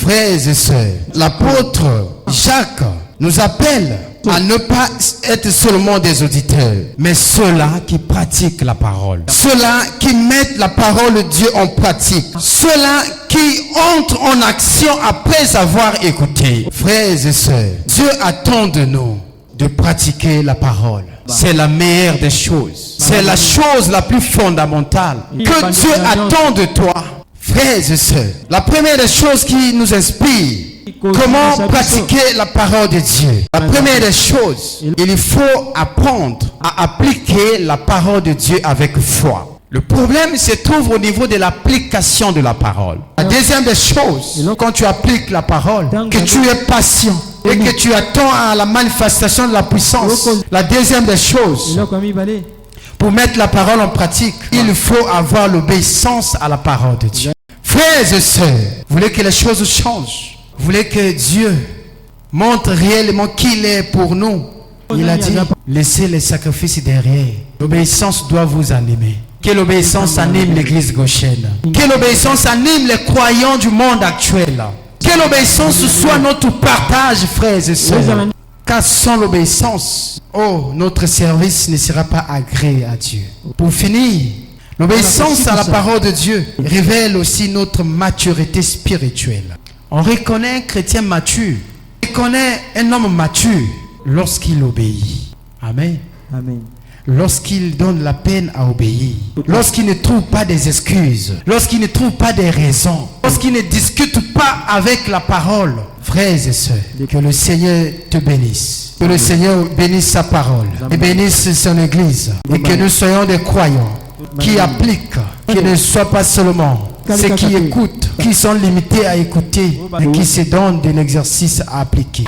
Frères et sœurs, l'apôtre Jacques nous appelle à ne pas être seulement des auditeurs, mais ceux-là qui pratiquent la parole. Ceux-là qui mettent la parole de Dieu en pratique. Ceux-là qui entrent en action après avoir écouté. Frères et sœurs, Dieu attend de nous de pratiquer la parole. C'est la meilleure des choses. C'est la chose la plus fondamentale que Dieu attend de toi. Frères et sœurs, la première des choses qui nous inspire, comment pratiquer la parole de Dieu. La première des choses, il faut apprendre à appliquer la parole de Dieu avec foi. Le problème se trouve au niveau de l'application de la parole. La deuxième des choses, quand tu appliques la parole, que tu es patient et que tu attends à la manifestation de la puissance. La deuxième des choses, pour mettre la parole en pratique, il faut avoir l'obéissance à la parole de Dieu. Frères et sœurs, vous voulez que les choses changent? Vous voulez que Dieu montre réellement qui il est pour nous? Il a dit, laissez les sacrifices derrière. L'obéissance doit vous animer. Que l'obéissance anime l'église gauchenne. Que l'obéissance anime les croyants du monde actuel. Que l'obéissance soit notre partage, frères et sœurs. Car sans l'obéissance, notre service ne sera pas agréé à Dieu. Pour finir, l'obéissance à la parole de Dieu révèle aussi notre maturité spirituelle. On reconnaît un chrétien mature, on reconnaît un homme mature lorsqu'il obéit. Amen. Amen. Lorsqu'il donne la peine à obéir, lorsqu'il ne trouve pas des excuses, lorsqu'il ne trouve pas des raisons, lorsqu'il ne discute pas avec la parole. Frères et sœurs, que le Seigneur te bénisse, que le Seigneur bénisse sa parole et bénisse son église, et que nous soyons des croyants qui appliquent, qui ne soient pas seulement ceux qui écoutent, qui sont limités à écouter, mais qui se donnent de l'exercice à appliquer.